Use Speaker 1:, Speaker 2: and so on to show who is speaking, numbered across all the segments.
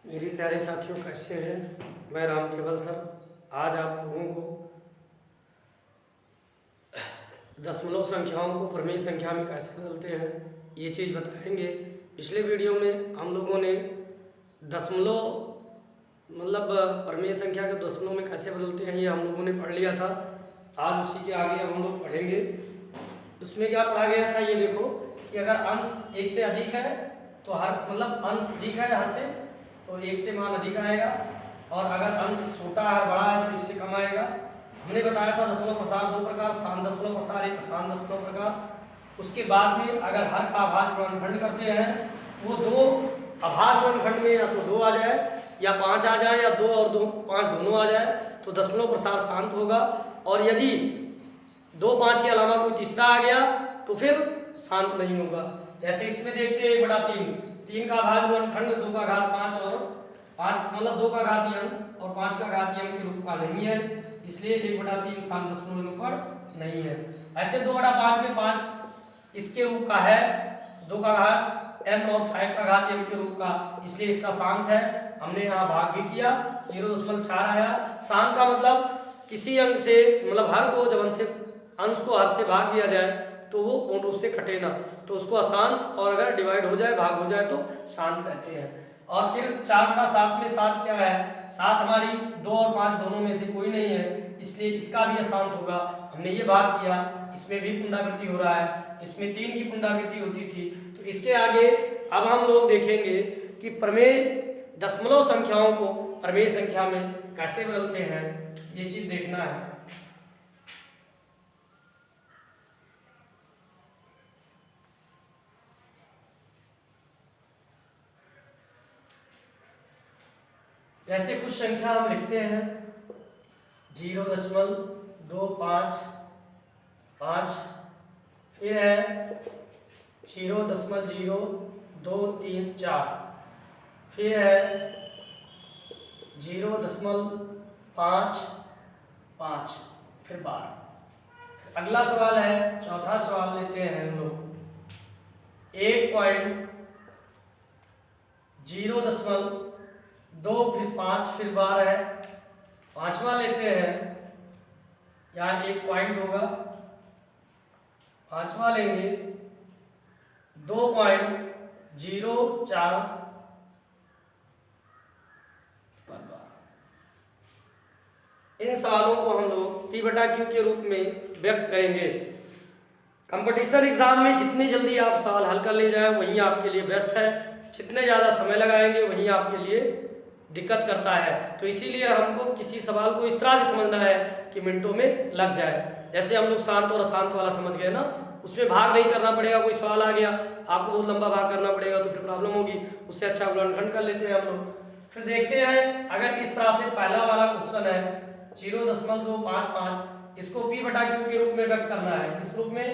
Speaker 1: मेरे प्यारे साथियों, कैसे हैं? मैं राम केवल सर आज आप लोगों को दशमलव संख्याओं को प्रमेय संख्या में कैसे बदलते हैं ये चीज़ बताएंगे। पिछले वीडियो में हम लोगों ने दशमलव मतलब प्रमेय संख्या के दशमलव में कैसे बदलते हैं ये हम लोगों ने पढ़ लिया था। आज उसी के आगे अब हम लोग पढ़ेंगे। उसमें क्या पढ़ा गया था, ये देखो कि अगर अंश एक से अधिक है तो हर मतलब अंश अधिक है हर से तो एक से मान अधिक आएगा, और अगर अंश छोटा है बड़ा है तो एक से कम आएगा। हमने बताया था दशमलव प्रसार दो प्रकार, शांत दशमलव प्रसार एक अशांत दशमलव प्रकार। उसके बाद में अगर हर का अभाज्य गुणनखंड करते हैं वो दो अभाज्य गुणनखंड में या तो 2 आ जाए या 5 आ जाए या 2 और 2 5 दोनों आ जाए तो दशमलव प्रसार शांत होगा, और यदि 2 5 के अलावा कोई तीसरा आ गया तो फिर शांत नहीं होगा। जैसे इसमें देखते हैं 1/3, 3 का अभाज्य गुणनखंड 2 का घात 5 और 5 मतलब 2 का घातीय अंक और 5 का घातीय अंक के रूप का नहीं है, इसलिए 1/3 शांत दशमलव पर नहीं है। ऐसे 2/5 में 5 इसके रूप का है, 2 का घात n और 5 का घातीय अंक के रूप का, इसलिए इसका शांत है। हमने यहाँ भाग भी किया, 0.4 आया। शांत का मतलब किसी अंक से मतलब हर को जब अंश को हर से भाग दिया जाए तो वो पूर्ण रूप से कटे ना, तो उसको अशांत, और अगर डिवाइड हो जाए भाग हो जाए तो शांत कहते हैं। और फिर 4/7 में 7 क्या है, 7 हमारी 2 और 5 दोनों में से कोई नहीं है, इसलिए इसका भी अशांत होगा। हमने ये भाग किया, इसमें भी पुनरावृत्ति हो रहा है, इसमें 3 की पुनरावृत्ति होती थी। तो इसके आगे अब हम लोग देखेंगे कि प्रमेय दशमलव संख्याओं को प्रमेय संख्या में कैसे बदलते हैं, ये चीज देखना है। जैसे कुछ संख्या हम लिखते हैं 0.255, फिर है 0.0234, फिर है 0.55, फिर 12। अगला सवाल है, चौथा सवाल लेते हैं हम लोग 1.0.2 फिर 5 फिर 12 है। पांचवा लेते हैं, यहाँ एक पॉइंट होगा, पांचवा लेंगे 2.04। इन सवालों को हम लोग P/Q के रूप में व्यक्त करेंगे। कंपटीशन एग्जाम में जितनी जल्दी आप सवाल हल कर ले जाए वही आपके लिए बेस्ट है, जितने ज़्यादा समय लगाएंगे वही आपके लिए दिक्कत करता है। तो इसीलिए हमको किसी सवाल को इस तरह से समझना है कि मिनटों में लग जाए। जैसे हम लोग शांत और अशांत वाला समझ गए ना, उसमें भाग नहीं करना पड़ेगा। कोई सवाल आ गया आपको बहुत लंबा भाग करना पड़ेगा तो फिर प्रॉब्लम होगी, उससे अच्छा गुणनखंड कर लेते हैं हम लोग। फिर देखते हैं अगर इस तरह से पहला वाला क्वेश्चन है 0.255, इसको P/Q के रूप में व्यक्त करना है। किस रूप में?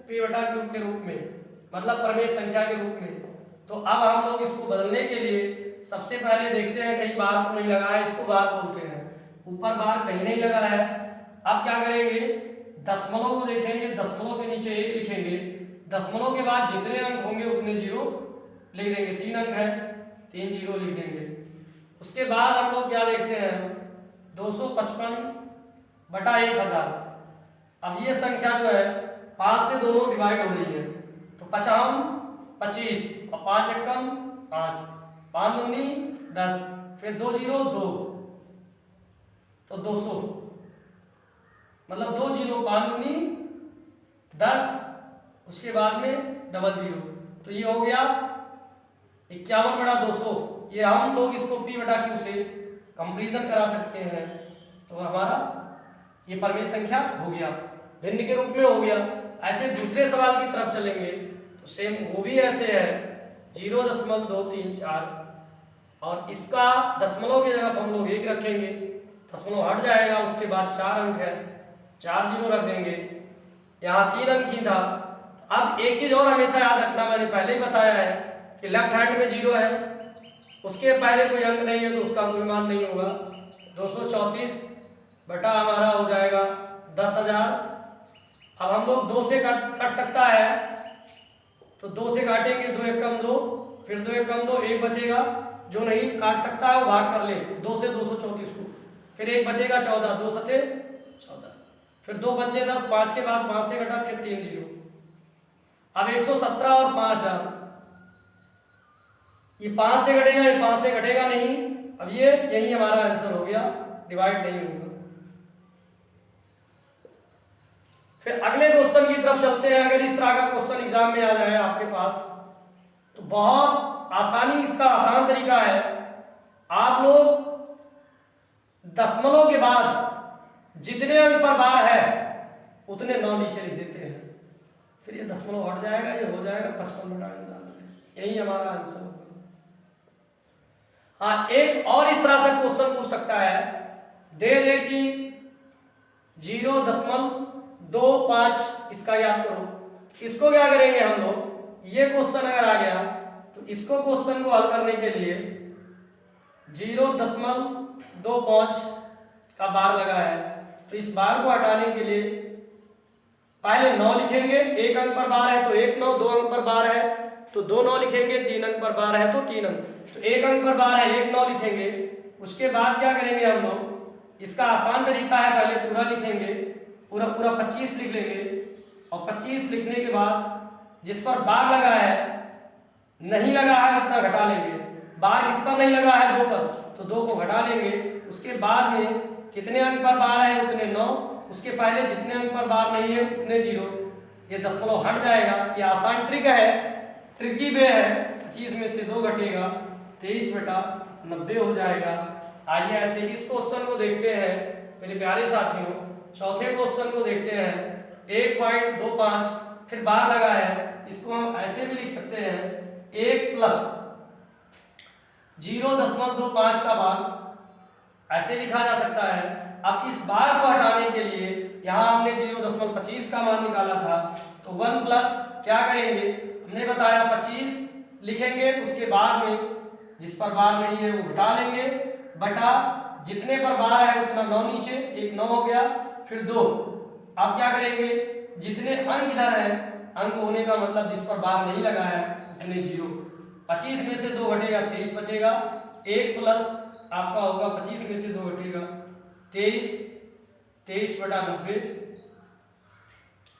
Speaker 1: P/Q के रूप में, मतलब प्रमेय संख्या के रूप में। तो अब हम लोग इसको बदलने के लिए सबसे पहले देखते हैं कहीं बार तो नहीं लगा है, इसको बार बोलते हैं। ऊपर बार कहीं नहीं लगा है। अब क्या करेंगे, दशमलव को देखेंगे, दशमलव के नीचे 1 लिखेंगे, दशमलव के बाद जितने अंक होंगे उतने 0 लिख देंगे। 3 अंक है, 3 0 लिख देंगे। उसके बाद हम लोग क्या देखते हैं 255/1000। अब ये संख्या जो है 5 से दोनों डिवाइड हो रही है, तो 55 25 और 5 एकम 5, 5 दूनी 10, फिर 2 0 2 तो 200, मतलब 2 0 5 दूनी 10, उसके बाद में 00, तो ये हो गया 51/200। ये हम लोग इसको P/Q से कंपैरिजन करा सकते हैं, तो हमारा ये प्रमेय संख्या हो गया, भिन्न के रूप में हो गया। ऐसे दूसरे सवाल की तरफ चलेंगे तो सेम वो भी ऐसे है 0.234, और इसका दशमलव की जगह हम लोग 1 रखेंगे, दशमलव हट जाएगा, उसके बाद 4 अंक है, 4 0 रख देंगे। यहाँ 3 अंक ही था। अब एक चीज और हमेशा याद रखना, मैंने पहले ही बताया है कि लेफ्ट हैंड में 0 है, उसके पहले कोई अंक नहीं है तो उसका कोई मान नहीं होगा। 234 बटा हमारा हो जाएगा 10,000। अब हम लोग 2 से कट सकता है, तो 2 से काटेंगे, 2 एकम 2, फिर 2 एकम 2 1 बचेगा, जो नहीं काट सकता है वो भाग कर ले, 2 से 234 को, फिर 1 बचेगा 14, 2 सते 14, फिर 2 बचे 10, 5 के बाद 5 से घटा, फिर 3 जीरो। अब 117 और 5000, ये 5 से घटेगा, ये 5 से घटेगा नहीं। अब ये यही हमारा आंसर हो गया, डिवाइड नहीं होगा। फिर अगले क्वेश्चन की तरफ चलते हैं। अगर इस तरह का क्वेश्चन एग्जाम में आ जाए आपके पास तो बहुत आसानी, इसका आसान तरीका है, आप लोग दशमलव के बाद जितने अंक पर बार है उतने 9 नीचे लिख देते हैं, फिर ये दशमलव हट जाएगा, ये हो जाएगा 55/99, यही हमारा आंसर होगा। हाँ, एक और इस तरह से क्वेश्चन पूछ सकता है, दे दे कि 0.25, इसका याद करो। इसको क्या करेंगे हम लोग, ये क्वेश्चन अगर आ गया तो इसको क्वेश्चन को हल करने के लिए 0.25 का बार लगा है, तो इस बार को हटाने के लिए पहले 9 लिखेंगे, 1 अंक पर बार है तो 1 9, 2 अंक पर बार है तो 2 9 लिखेंगे, 3 अंक पर बार है तो 3 अंक, तो 1 अंक पर बार है 1 9 लिखेंगे। उसके बाद क्या करेंगे हम लोग, इसका आसान तरीका है, पहले पूरा लिखेंगे, पूरा 25 लिख लेंगे, और 25 लिखने के बाद जिस पर बार लगा है, नहीं लगा है उतना घटा लेंगे, बार इस पर नहीं लगा है 2 पर तो 2 को घटा लेंगे। उसके बाद में कितने अंक पर बार है उतने 9, उसके पहले जितने अंक पर बार नहीं है उतने 0, ये दशमलव हट जाएगा। ये आसान ट्रिक है, ट्रिकी वे है। 25 में से 2 घटेगा, 23/90 हो जाएगा। आइए ऐसे इस क्वेश्चन को देखते हैं मेरे प्यारे साथियों। चौथे क्वेश्चन को देखते हैं, 1.25, फिर बार लगा है, इसको हम ऐसे भी लिख सकते हैं, 1 + 0.25 का बार, ऐसे लिखा जा सकता है। अब इस बार को हटाने के लिए यहाँ हमने 0.25 का मान निकाला था, तो 1 प्लस क्या करेंगे, हमने बताया 25 लिखेंगे, उसके बाद में जिस पर बार नहीं है वो घटा लेंगे, बटा जितने पर बार है उतना 9 नीचे, 1 9 हो गया, फिर 2। अब क्या करेंगे, जितने अंक इधर है, अंक होने का मतलब जिस पर बार नहीं लगा है उतने 0, 25 में से 2 घटेगा 23 बचेगा, 1 प्लस आपका होगा 25 में से 2 घटेगा 23, 23/90।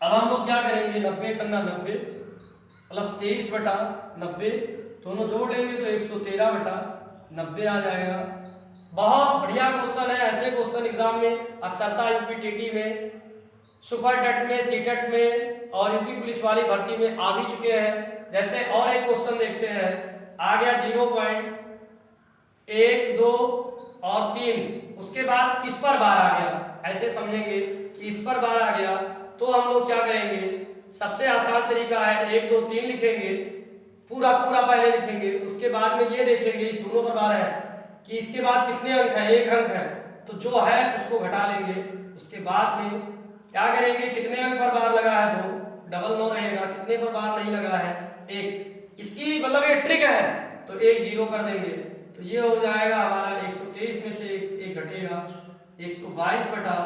Speaker 1: अब हम लोग क्या करेंगे, 90 करना, 90 प्लस 23/90 दोनों जोड़ लेंगे तो 113/90 आ जाएगा। बहुत बढ़िया क्वेश्चन है। ऐसे क्वेश्चन एग्जाम में अक्सरता यूपी में, सुपर टेट में, सी टेट में और यूपी पुलिस वाली भर्ती में आ भी चुके हैं। जैसे और एक क्वेश्चन देखते हैं, आ गया 0.1 2 और 3, उसके बाद इस पर बार आ गया, ऐसे समझेंगे कि इस पर बार आ गया तो हम लोग क्या करेंगे, सबसे आसान तरीका है 1 2 3 लिखेंगे, पूरा पहले लिखेंगे, उसके बाद में ये देखेंगे इस दोनों पर बार है कि इसके बाद कितने अंक है, 1 अंक है, तो जो है उसको घटा लेंगे। उसके बाद में क्या करेंगे, कितने अंक पर बार लगा है 2, डबल 9 रहेगा, कितने पर बार नहीं लगा है 1, इसकी मतलब ये ट्रिक है, तो 1 0 कर देंगे, तो ये हो जाएगा हमारा 123 में से 1 घटेगा 122 बटा,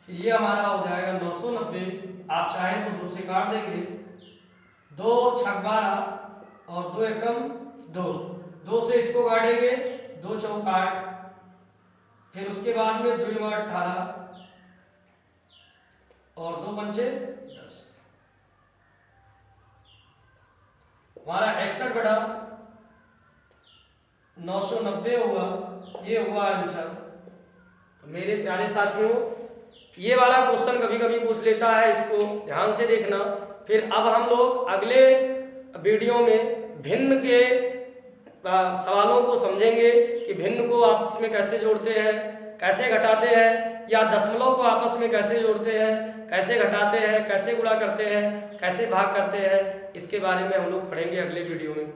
Speaker 1: फिर ये हमारा हो जाएगा 990। आप चाहें तो 2 से काट देंगे, 2 6 12 और 2 एकम 2, 2 से इसको काटेंगे, 2 चौक 8, फिर उसके बाद में 2 9 18 और 2 पंचे 10, हमारा 61 बटा 990 हुआ। ये हुआ आंसर। तो मेरे प्यारे साथियों, ये वाला क्वेश्चन कभी कभी पूछ लेता है, इसको ध्यान से देखना। फिर अब हम लोग अगले वीडियो में भिन्न के सवालों को समझेंगे कि भिन्न को आपस में कैसे जोड़ते हैं, कैसे घटाते हैं, या दशमलव को आपस में कैसे जोड़ते हैं, कैसे घटाते हैं, कैसे गुणा करते हैं, कैसे भाग करते हैं। इसके बारे में हम लोग पढ़ेंगे अगले वीडियो में।